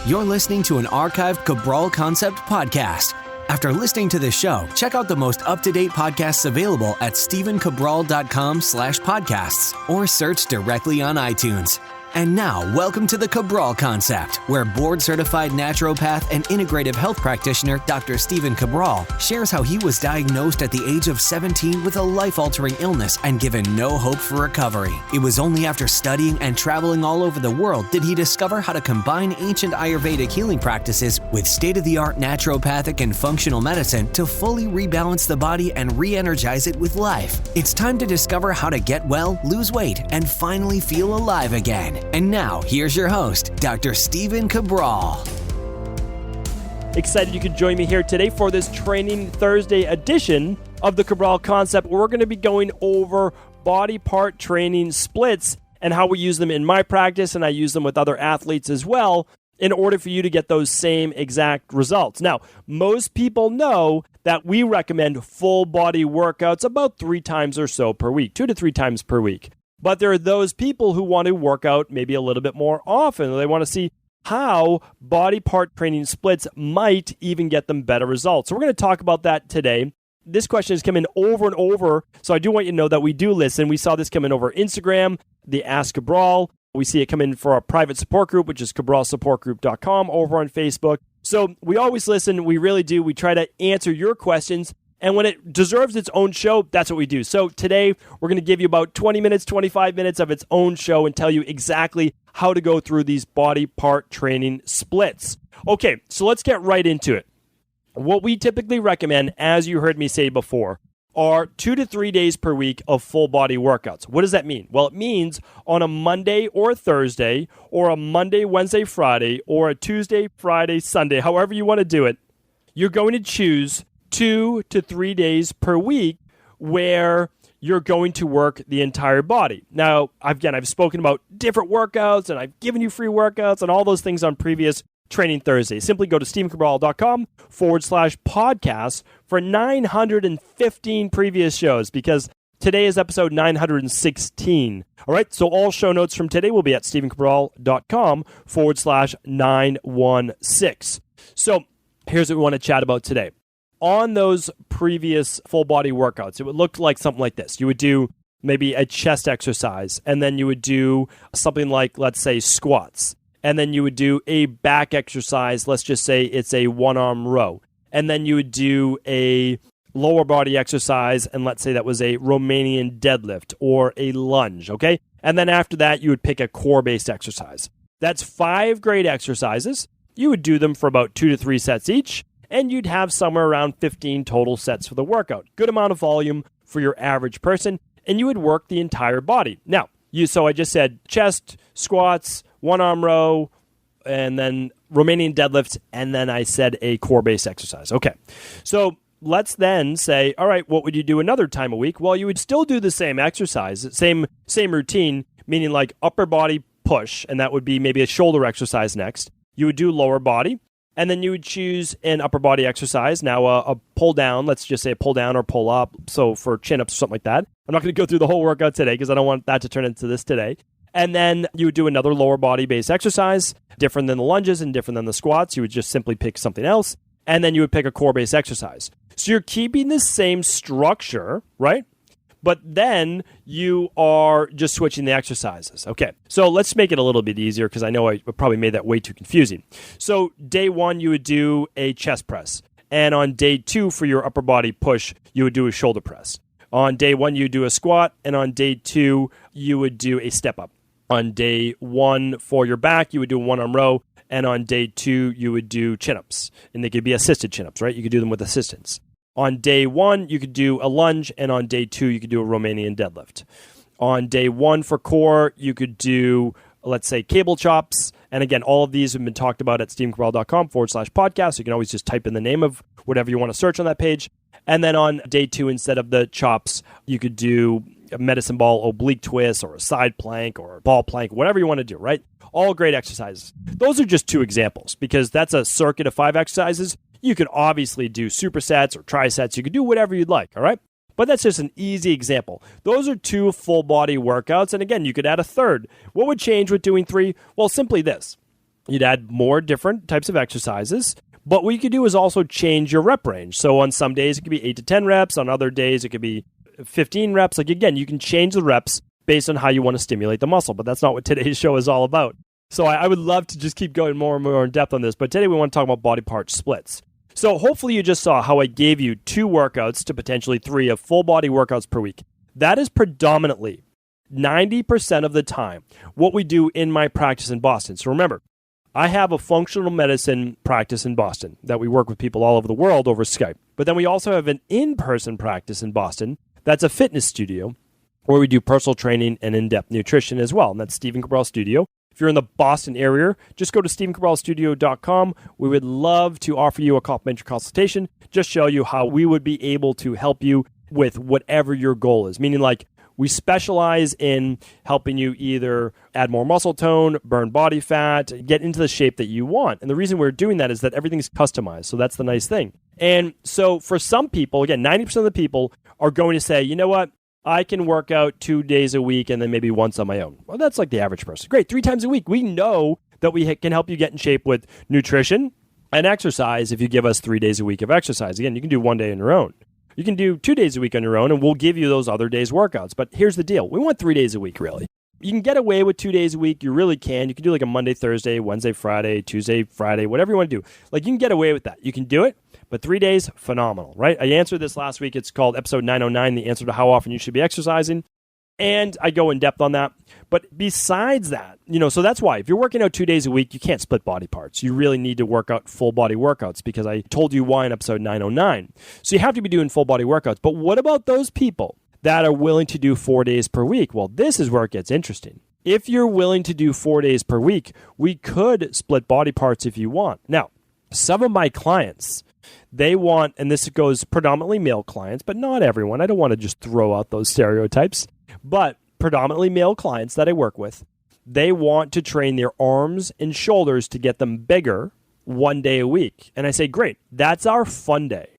You're listening to an archived Cabral Concept podcast. After listening to this show, check out the most up-to-date podcasts available at stephencabral.com/podcasts or search directly on iTunes. And now, welcome to the Cabral Concept, where board-certified naturopath and integrative health practitioner Dr. Stephen Cabral shares how he was diagnosed at the age of 17 with a life-altering illness and given no hope for recovery. It was only after studying and traveling all over the world did he discover how to combine ancient Ayurvedic healing practices with state-of-the-art naturopathic and functional medicine to fully rebalance the body and re-energize it with life. It's time to discover how to get well, lose weight, and finally feel alive again. And now, here's your host, Dr. Stephen Cabral. Excited you could join me here today for this Training Thursday edition of the Cabral Concept. We're going to be going over body part training splits and how we use them in my practice, and I use them with other athletes as well in order for you to get those same exact results. Now, most people know that we recommend full body workouts about 3 times or so per week, 2 to 3 times per week. But there are those people who want to work out maybe a little bit more often. They want to see how body part training splits might even get them better results. So we're going to talk about that today. This question has come in over and over, so I do want you to know that we do listen. We saw this come in over Instagram, the Ask Cabral. We see it come in for our private support group, which is cabralsupportgroup.com, over on Facebook. So we always listen. We really do. We try to answer your questions. And when it deserves its own show, that's what we do. So today, we're going to give you about 20 minutes, 25 minutes of its own show and tell you exactly how to go through these body part training splits. Okay, so let's get right into it. What we typically recommend, as you heard me say before, are 2 to 3 days per week of full body workouts. What does that mean? Well, it means on a Monday or a Thursday, or a Monday, Wednesday, Friday, or a Tuesday, Friday, Sunday, however you want to do it, you're going to choose 2 to 3 days per week where you're going to work the entire body. Now, again, I've spoken about different workouts and I've given you free workouts and all those things on previous Training Thursdays. Simply go to stephencabral.com/podcast for 915 previous shows, because today is episode 916. All right, so all show notes from today will be at stephencabral.com/916. So here's what we want to chat about today. On those previous full body workouts, it would look like something like this. You would do maybe a chest exercise, and then you would do something like, let's say, squats. And then you would do a back exercise. Let's just say it's a one-arm row. And then you would do a lower body exercise, and let's say that was a Romanian deadlift or a lunge, okay? And then after that, you would pick a core-based exercise. That's 5 great exercises. You would do them for about 2 to 3 sets each, and you'd have somewhere around 15 total sets for the workout. Good amount of volume for your average person, and you would work the entire body. Now, so I just said chest, squats, one-arm row, and then Romanian deadlifts, and then I said a core-based exercise. Okay, so let's then say, all right, what would you do another time a week? Well, you would still do the same exercise, same routine, meaning like upper body push, and that would be maybe a shoulder exercise next. You would do lower body, and then you would choose an upper body exercise. Now, a pull down, let's just say a pull down or pull up. So for chin-ups or something like that. I'm not going to go through the whole workout today because I don't want that to turn into this today. And then you would do another lower body based exercise, different than the lunges and different than the squats. You would just simply pick something else. And then you would pick a core based exercise. So you're keeping the same structure, right? But then you are just switching the exercises. Okay, so let's make it a little bit easier because I know I probably made that way too confusing. So day 1, you would do a chest press. And on day 2, for your upper body push, you would do a shoulder press. On day 1, you would do a squat. And on day 2, you would do a step up. On day 1, for your back, you would do a one-arm row. And on day 2, you would do chin-ups. And they could be assisted chin-ups, right? You could do them with assistance. On day 1, you could do a lunge, and on day 2, you could do a Romanian deadlift. On day 1 for core, you could do, let's say, cable chops. And again, all of these have been talked about at stephencabral.com/podcast. You can always just type in the name of whatever you want to search on that page. And then on day 2, instead of the chops, you could do a medicine ball oblique twist or a side plank or a ball plank, whatever you want to do, right? All great exercises. Those are just 2 examples because that's a circuit of 5 exercises. You could obviously do supersets or trisets. You could do whatever you'd like, all right? But that's just an easy example. Those are 2 full body workouts. And again, you could add a third. What would change with doing 3? Well, simply this. You'd add more different types of exercises. But what you could do is also change your rep range. So on some days, it could be 8 to 10 reps. On other days, it could be 15 reps. Like, again, you can change the reps based on how you want to stimulate the muscle. But that's not what today's show is all about. So I would love to just keep going more and more in depth on this. But today, we want to talk about body part splits. So hopefully you just saw how I gave you 2 workouts to potentially 3 of full body workouts per week. That is predominantly 90% of the time what we do in my practice in Boston. So remember, I have a functional medicine practice in Boston that we work with people all over the world over Skype. But then we also have an in-person practice in Boston that's a fitness studio where we do personal training and in-depth nutrition as well. And that's Stephen Cabral Studio. If you're in the Boston area, just go to stephencabralstudio.com. We would love to offer you a complimentary consultation, just show you how we would be able to help you with whatever your goal is. Meaning, like, we specialize in helping you either add more muscle tone, burn body fat, get into the shape that you want. And the reason we're doing that is that everything's customized. So that's the nice thing. And so for some people, again, 90% of the people are going to say, you know what? I can work out 2 days a week and then maybe once on my own. Well, that's like the average person. Great, 3 times a week. We know that we can help you get in shape with nutrition and exercise if you give us 3 days a week of exercise. Again, you can do 1 day on your own. You can do 2 days a week on your own, and we'll give you those other days' workouts. But here's the deal. We want 3 days a week, really. You can get away with 2 days a week. You really can. You can do like a Monday, Thursday, Wednesday, Friday, Tuesday, Friday, whatever you want to do. Like, you can get away with that. You can do it, but 3 days, phenomenal, right? I answered this last week. It's called episode 909, the answer to how often you should be exercising. And I go in depth on that. But besides that, so that's why if you're working out 2 days a week, you can't split body parts. You really need to work out full body workouts because I told you why in episode 909. So you have to be doing full body workouts. But what about those people that are willing to do 4 days per week? Well, this is where it gets interesting. If you're willing to do 4 days per week, we could split body parts if you want. Now, some of my clients, they want, and this goes predominantly male clients, but not everyone. I don't want to just throw out those stereotypes. But predominantly male clients that I work with, they want to train their arms and shoulders to get them bigger 1 day a week. And I say, great, that's our fun day.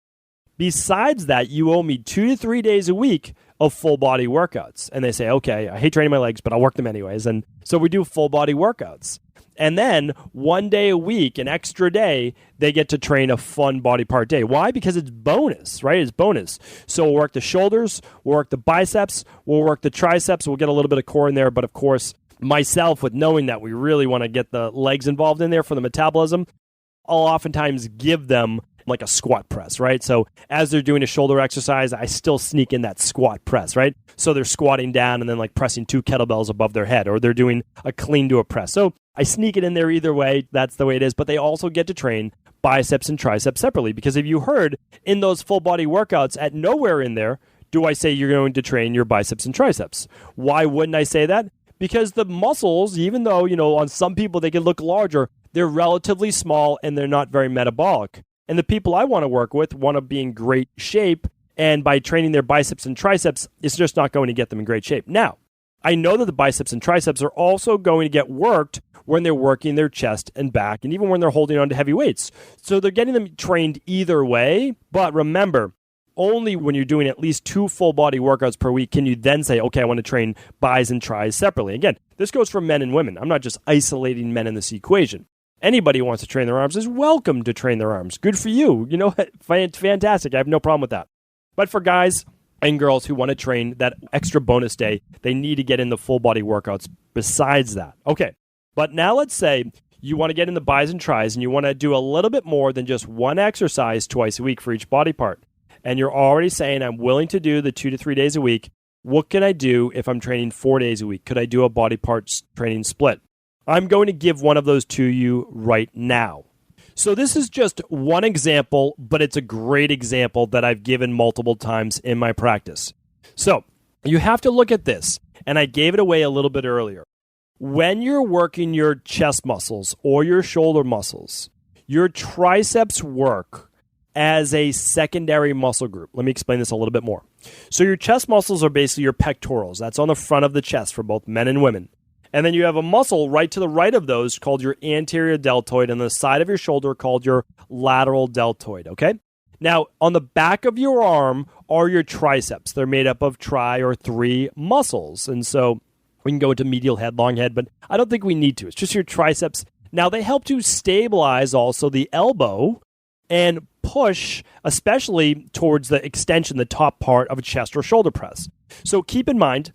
Besides that, you owe me 2 to 3 days a week of full body workouts. And they say, okay, I hate training my legs, but I'll work them anyways. And so we do full body workouts. And then 1 day a week, an extra day, they get to train a fun body part day. Why? Because it's bonus, right? It's bonus. So we'll work the shoulders, we'll work the biceps, we'll work the triceps, we'll get a little bit of core in there. But of course, myself, with knowing that we really want to get the legs involved in there for the metabolism, I'll oftentimes give them like a squat press, right? So as they're doing a shoulder exercise, I still sneak in that squat press, right? So they're squatting down and then like pressing 2 kettlebells above their head, or they're doing a clean to a press. So I sneak it in there either way. That's the way it is. But they also get to train biceps and triceps separately, because if you heard in those full body workouts, at nowhere in there do I say you're going to train your biceps and triceps. Why wouldn't I say that? Because the muscles, even though, on some people they can look larger, they're relatively small and they're not very metabolic. And the people I want to work with want to be in great shape, and by training their biceps and triceps, it's just not going to get them in great shape. Now, I know that the biceps and triceps are also going to get worked when they're working their chest and back, and even when they're holding on to heavy weights. So they're getting them trained either way. But remember, only when you're doing at least 2 full body workouts per week can you then say, okay, I want to train bis and tris separately. Again, this goes for men and women. I'm not just isolating men in this equation. Anybody who wants to train their arms is welcome to train their arms. Good for you. Fantastic. I have no problem with that. But for guys and girls who want to train that extra bonus day, they need to get in the full body workouts besides that. Okay, but now let's say you want to get in the bis and tris, and you want to do a little bit more than just one exercise twice a week for each body part. And you're already saying, I'm willing to do the 2 to 3 days a week. What can I do if I'm training 4 days a week? Could I do a body parts training split? I'm going to give one of those to you right now. So this is just one example, but it's a great example that I've given multiple times in my practice. So you have to look at this, and I gave it away a little bit earlier. When you're working your chest muscles or your shoulder muscles, your triceps work as a secondary muscle group. Let me explain this a little bit more. So your chest muscles are basically your pectorals. That's on the front of the chest for both men and women. And then you have a muscle right to the right of those called your anterior deltoid, and the side of your shoulder called your lateral deltoid, okay? Now, on the back of your arm are your triceps. They're made up of or 3 muscles. And so we can go into medial head, long head, but I don't think we need to. It's just your triceps Now, they help to stabilize also the elbow and push, especially towards the extension, the top part of a chest or shoulder press. So keep in mind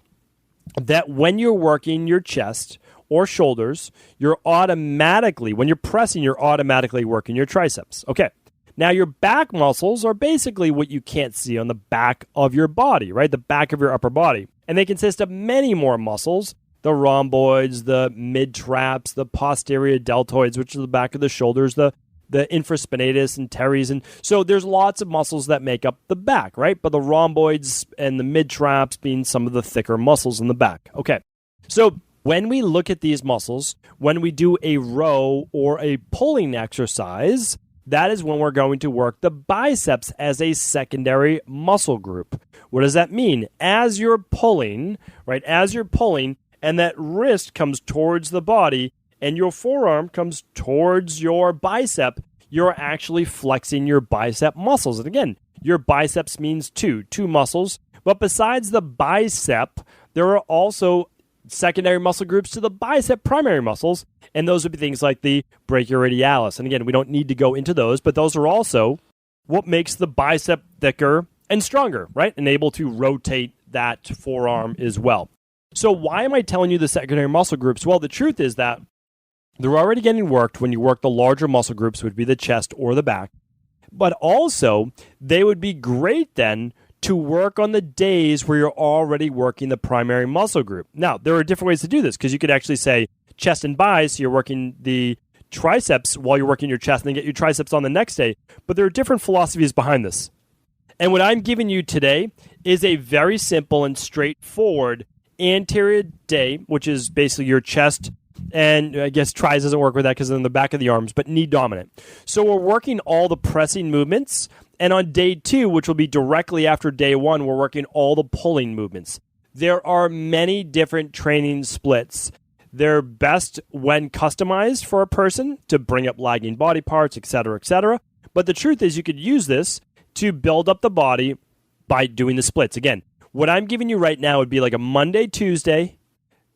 that when you're working your chest or shoulders, when you're pressing, you're automatically working your triceps. Okay. Now, your back muscles are basically what you can't see on the back of your body, right? The back of your upper body. And they consist of many more muscles: the rhomboids, the mid-traps, the posterior deltoids, which are the back of the shoulders, the infraspinatus and teres. And so there's lots of muscles that make up the back, right? But the rhomboids and the mid-traps being some of the thicker muscles in the back. Okay. So when we look at these muscles, when we do a row or a pulling exercise, that is when we're going to work the biceps as a secondary muscle group. What does that mean? As you're pulling, right? As you're pulling, and that wrist comes towards the body, and your forearm comes towards your bicep, you're actually flexing your bicep muscles. And again, your biceps means two muscles. But besides the bicep, there are also secondary muscle groups to the bicep primary muscles, and those would be things like the brachioradialis. And again, we don't need to go into those, but those are also what makes the bicep thicker and stronger, right? And able to rotate that forearm as well. So why am I telling you the secondary muscle groups? Well, the truth is that they're already getting worked when you work the larger muscle groups, would be the chest or the back. But also, they would be great then to work on the days where you're already working the primary muscle group. Now, there are different ways to do this, because you could actually say chest and bis, so you're working the triceps while you're working your chest, and then get your triceps on the next day. But there are different philosophies behind this. And what I'm giving you today is a very simple and straightforward anterior day, which is basically your chest, and I guess tris doesn't work with that because they're in the back of the arms, but knee dominant. So we're working all the pressing movements. And on day 2, which will be directly after day 1, we're working all the pulling movements. There are many different training splits. They're best when customized for a person to bring up lagging body parts, etc., etc. But the truth is you could use this to build up the body by doing the splits. Again, what I'm giving you right now would be like a Monday, Tuesday,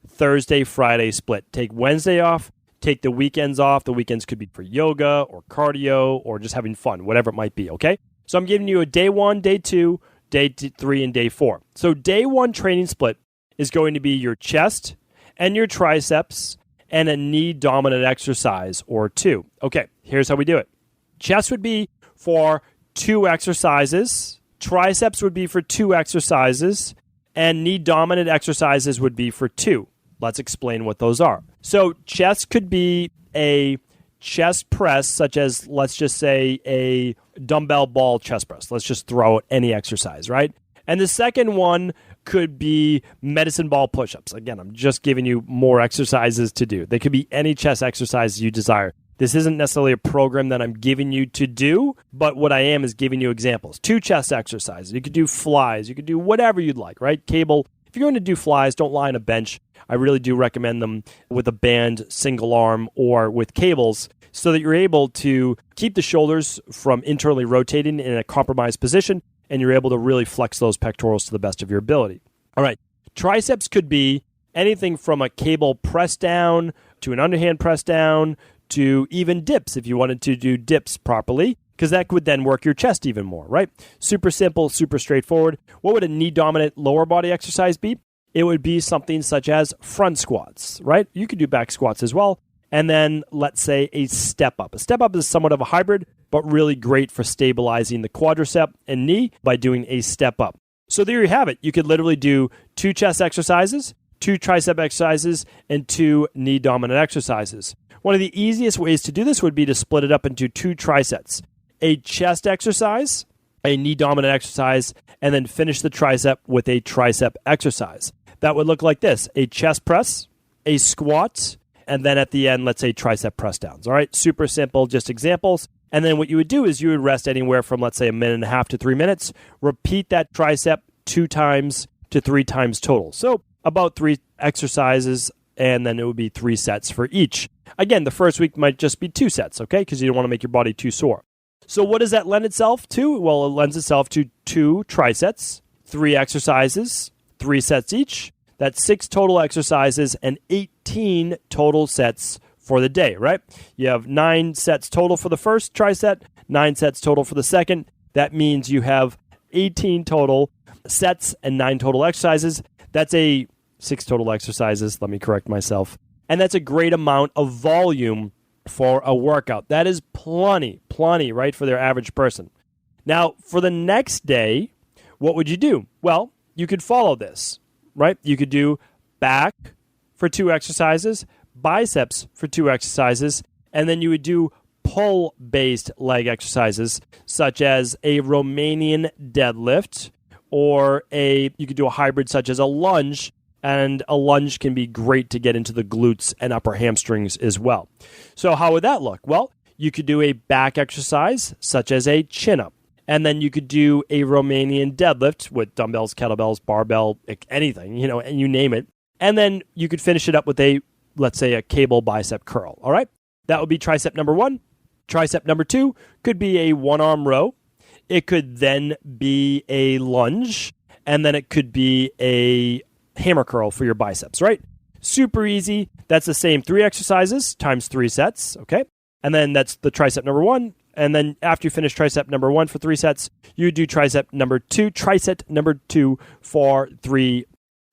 Thursday, Friday split. Take Wednesday off. Take the weekends off. The weekends could be for yoga or cardio or just having fun, whatever it might be, okay? So I'm giving you a day 1, day 2, day 3, and day 4. So day 1 training split is going to be your chest and your triceps and a knee dominant exercise or 2. Okay, here's how we do it. Chest would be for 2 exercises. Triceps would be for 2 exercises. And knee dominant exercises would be for 2. Let's explain what those are. So chest could be a chest press, such as, let's just say, a dumbbell ball chest press. Let's just throw out any exercise, right? And the second one could be medicine ball push-ups. Again, I'm just giving you more exercises to do. They could be any chest exercise you desire. This isn't necessarily a program that I'm giving you to do, but what I am is giving you examples. 2 chest exercises. You could do flies. You could do whatever you'd like, right? Cable. If you're going to do flies, don't lie on a bench. I really do recommend them with a band, single arm, or with cables so that you're able to keep the shoulders from internally rotating in a compromised position, and you're able to really flex those pectorals to the best of your ability. All right. Triceps could be anything from a cable press down to an underhand press down to even dips if you wanted to do dips properly, because that would then work your chest even more, right? Super simple, super straightforward. What would a knee-dominant lower body exercise be? It would be something such as front squats, right? You could do back squats as well. And then let's say a step up. A step up is somewhat of a hybrid, but really great for stabilizing the quadricep and knee by doing a step up. So there you have it. You could literally do 2 chest exercises, 2 tricep exercises, and 2 knee dominant exercises. One of the easiest ways to do this would be to split it up into 2 trisets. A chest exercise, a knee dominant exercise, and then finish the tricep with a tricep exercise. That would look like this: a chest press, a squat, and then at the end, let's say tricep press downs. All right, super simple, just examples. And then what you would do is you would rest anywhere from, let's say, 1.5 to 3 minutes. Repeat that tricep 2 times to 3 times total. So about 3 exercises, and then it would be 3 sets for each. Again, the first week might just be 2 sets, okay? Because you don't want to make your body too sore. So what does that lend itself to? Well, it lends itself to 2 trisets, 3 exercises, 3 sets each. That's 6 total exercises and 18 total sets for the day, right? You have 9 sets total for the first tricep, 9 sets total for the second. That means you have 18 total sets and 9 total exercises. That's 6 total exercises. Let me correct myself. And that's a great amount of volume for a workout. That is plenty, right, for their average person. Now, for the next day, what would you do? Well, you could follow this, right? You could do back for 2 exercises, biceps for 2 exercises, and then you would do pull-based leg exercises, such as a Romanian deadlift, or you could do a hybrid such as a lunge, and a lunge can be great to get into the glutes and upper hamstrings as well. So how would that look? Well, you could do a back exercise, such as a chin-up, and then you could do a Romanian deadlift with dumbbells, kettlebells, barbell, anything, and you name it. And then you could finish it up with let's say a cable bicep curl, all right? That would be tricep number 1. Tricep number 2 could be a one-arm row. It could then be a lunge, and then it could be a hammer curl for your biceps, right? Super easy. That's the same 3 exercises times 3 sets, okay? And then that's the tricep number 1. And then after you finish tricep number 1 for 3 sets, you do tricep number 2 for 3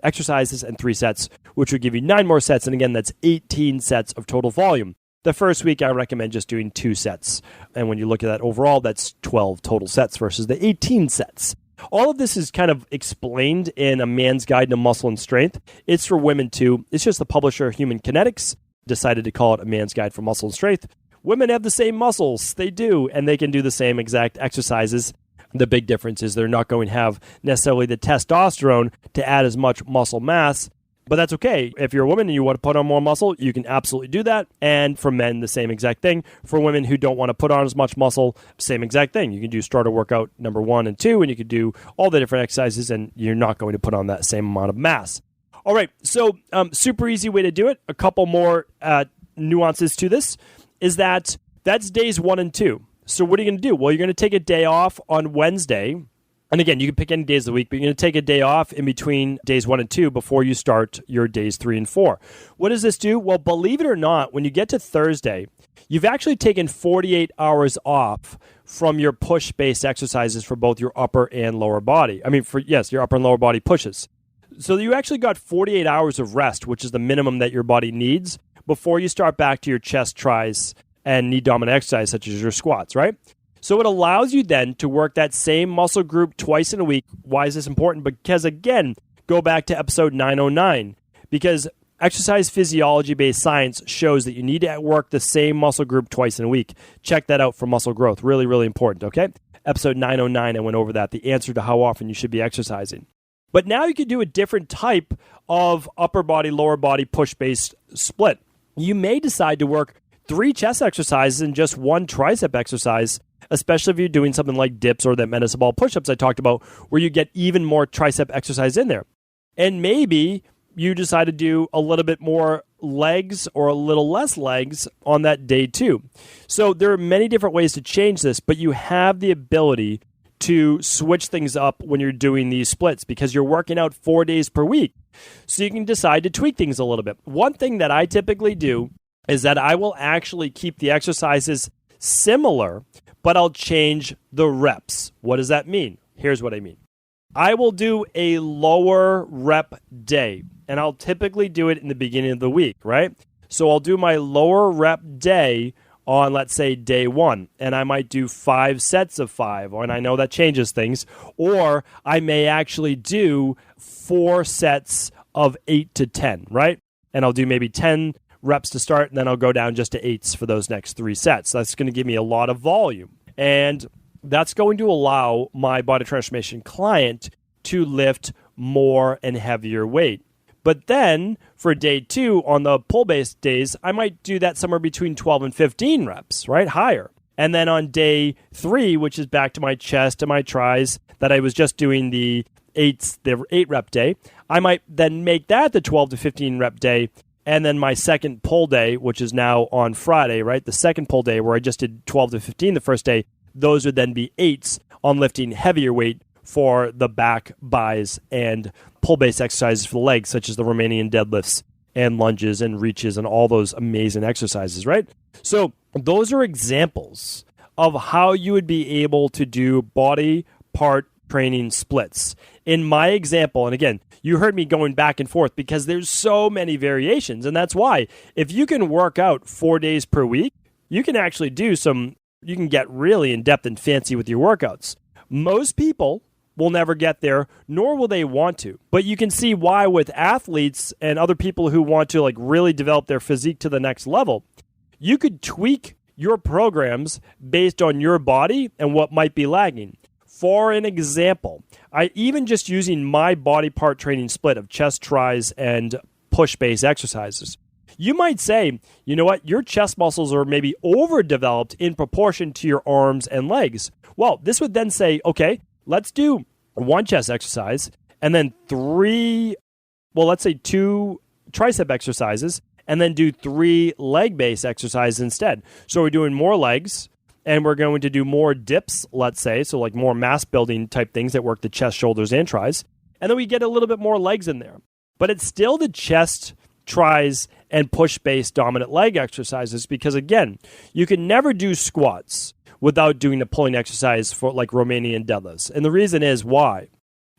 exercises and 3 sets, which would give you 9 more sets. And again, that's 18 sets of total volume. The first week, I recommend just doing 2 sets. And when you look at that overall, that's 12 total sets versus the 18 sets. All of this is kind of explained in A Man's Guide to Muscle and Strength. It's for women too. It's just the publisher, Human Kinetics, decided to call it A Man's Guide for Muscle and Strength. Women have the same muscles. They do, and they can do the same exact exercises. The big difference is they're not going to have necessarily the testosterone to add as much muscle mass, but that's okay. If you're a woman and you want to put on more muscle, you can absolutely do that. And for men, the same exact thing. For women who don't want to put on as much muscle, same exact thing. You can do starter workout number 1 and 2, and you can do all the different exercises, and you're not going to put on that same amount of mass. All right, so super easy way to do it. A couple more nuances to this is that's days 1 and 2. So what are you going to do? Well, you're going to take a day off on Wednesday. And again, you can pick any days of the week, but you're going to take a day off in between days 1 and 2 before you start your days 3 and 4. What does this do? Well, believe it or not, when you get to Thursday, you've actually taken 48 hours off from your push-based exercises for both your upper and lower body. Your upper and lower body pushes. So you actually got 48 hours of rest, which is the minimum that your body needs before you start back to your chest, tris, and knee dominant exercise, such as your squats, right? So it allows you then to work that same muscle group twice in a week. Why is this important? Because again, go back to episode 909, because exercise physiology-based science shows that you need to work the same muscle group twice in a week. Check that out for muscle growth. Really, really important, okay? Episode 909, I went over that, the answer to how often you should be exercising. But now you can do a different type of upper body, lower body push-based split. You may decide to work 3 chest exercises and just 1 tricep exercise, especially if you're doing something like dips or that medicine ball push-ups I talked about, where you get even more tricep exercise in there. And maybe you decide to do a little bit more legs or a little less legs on that day 2. So there are many different ways to change this, but you have the ability to switch things up when you're doing these splits because you're working out 4 days per week. So you can decide to tweak things a little bit. One thing that I typically do is that I will actually keep the exercises similar, but I'll change the reps. What does that mean? Here's what I mean. I will do a lower rep day, and I'll typically do it in the beginning of the week, right? So I'll do my lower rep day on, let's say, day 1, and I might do 5 sets of 5, and I know that changes things, or I may actually do 4 sets of 8 to 10, right? And I'll do maybe 10 reps to start, and then I'll go down just to 8s for those next 3 sets. That's going to give me a lot of volume. And that's going to allow my body transformation client to lift more and heavier weight. But then for day 2 on the pull-based days, I might do that somewhere between 12 and 15 reps, right? Higher. And then on day 3, which is back to my chest and my tris, that I was just doing the 8 rep day, I might then make that the 12 to 15 rep day. And then my second pull day, which is now on Friday, right? The second pull day where I just did 12 to 15 the first day, those would then be 8s on lifting heavier weight for the back, buys, and pull-based exercises for the legs, such as the Romanian deadlifts and lunges and reaches and all those amazing exercises, right? So those are examples of how you would be able to do body part training splits. In my example, and again, you heard me going back and forth because there's so many variations. And that's why if you can work out 4 days per week, you can actually you can get really in-depth and fancy with your workouts. Most people will never get there, nor will they want to. But you can see why with athletes and other people who want to like really develop their physique to the next level, you could tweak your programs based on your body and what might be lagging. For an example, I even just using my body part training split of chest, tris, and push-based exercises. You might say, you know what, your chest muscles are maybe overdeveloped in proportion to your arms and legs. Well, this would then say, okay, let's do 1 chest exercise and then 2 tricep exercises and then do 3 leg-based exercises instead. So we're doing more legs and we're going to do more dips, let's say, so like more mass building type things that work the chest, shoulders, and tris. And then we get a little bit more legs in there. But it's still the chest, tris, and push-based dominant leg exercises because, again, you can never do squats without doing a pulling exercise for like Romanian deadlifts. And the reason is why?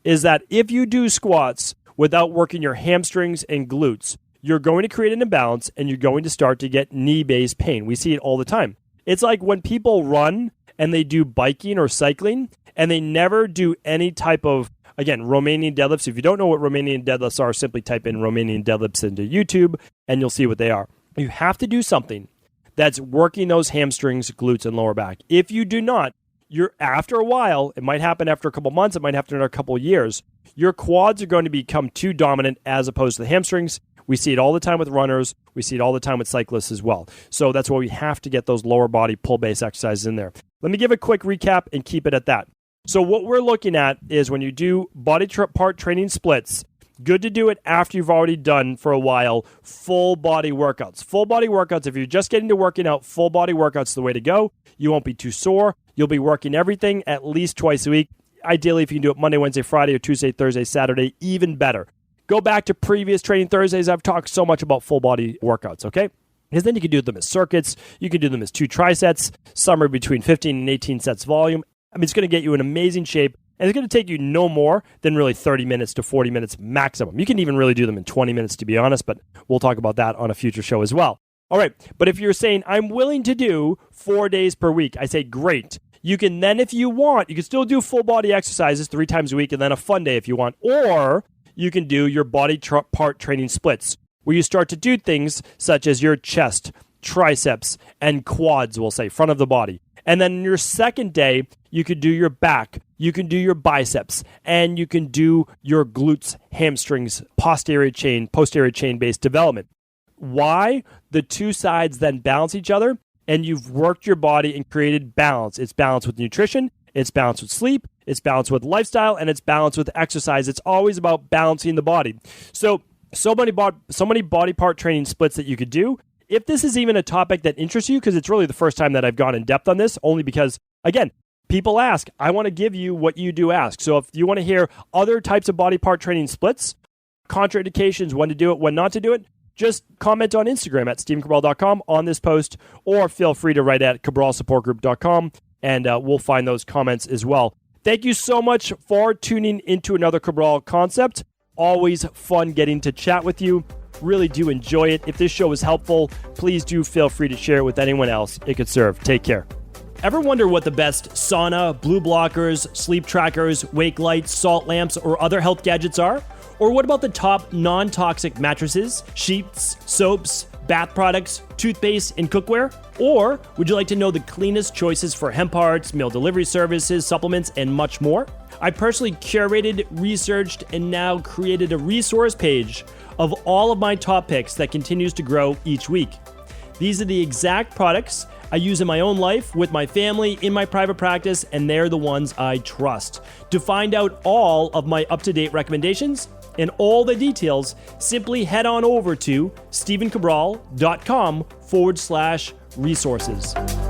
Is that if you do squats without working your hamstrings and glutes, you're going to create an imbalance and you're going to start to get knee-based pain. We see it all the time. It's like when people run and they do biking or cycling and they never do any type of, again, Romanian deadlifts. If you don't know what Romanian deadlifts are, simply type in Romanian deadlifts into YouTube and you'll see what they are. You have to do something that's working those hamstrings, glutes, and lower back. If you do not, you're after a while, it might happen after a couple months, it might happen after a couple years, your quads are going to become too dominant as opposed to the hamstrings. We see it all the time with runners. We see it all the time with cyclists as well. So that's why we have to get those lower body pull-based exercises in there. Let me give a quick recap and keep it at that. So what we're looking at is when you do body part training splits, good to do it after you've already done for a while full body workouts. Full body workouts, if you're just getting to working out, full body workouts is the way to go. You won't be too sore. You'll be working everything at least twice a week. Ideally, if you can do it Monday, Wednesday, Friday, or Tuesday, Thursday, Saturday, even better. Go back to previous Training Thursdays. I've talked so much about full body workouts, okay? Because then you can do them as circuits. You can do them as 2 trisets, somewhere between 15 and 18 sets volume. I mean, it's going to get you in amazing shape, and it's going to take you no more than really 30 minutes to 40 minutes maximum. You can even really do them in 20 minutes, to be honest, but we'll talk about that on a future show as well. All right, but if you're saying, I'm willing to do 4 days per week, I say, great. You can then, if you want, you can still do full body exercises 3 times a week and then a fun day if you want, or you can do your body part training splits, where you start to do things such as your chest, triceps, and quads, we'll say, front of the body. And then your second day, you could do your back, you can do your biceps, and you can do your glutes, hamstrings, posterior chain-based development. Why? The 2 sides then balance each other, and you've worked your body and created balance. It's balance with nutrition, it's balance with sleep, it's balance with lifestyle, and it's balance with exercise. It's always about balancing the body. So many body part training splits that you could do. If this is even a topic that interests you, because it's really the first time that I've gone in depth on this, only because, again, people ask. I want to give you what you do ask. So if you want to hear other types of body part training splits, contraindications, when to do it, when not to do it, just comment on Instagram at StephenCabral.com on this post, or feel free to write at CabralSupportGroup.com, and we'll find those comments as well. Thank you so much for tuning into another Cabral Concept. Always fun getting to chat with you. Really do enjoy it. If this show is helpful, please do feel free to share it with anyone else it could serve. Take care. Ever wonder what the best sauna, blue blockers, sleep trackers, wake lights, salt lamps, or other health gadgets are? Or what about the top non-toxic mattresses, sheets, soaps, bath products, toothpaste, and cookware? Or would you like to know the cleanest choices for hemp parts, meal delivery services, supplements, and much more? I personally curated, researched, and now created a resource page of all of my top picks that continues to grow each week. These are the exact products I use in my own life, with my family, in my private practice, and they're the ones I trust. To find out all of my up-to-date recommendations and all the details, simply head on over to StephenCabral.com/resources.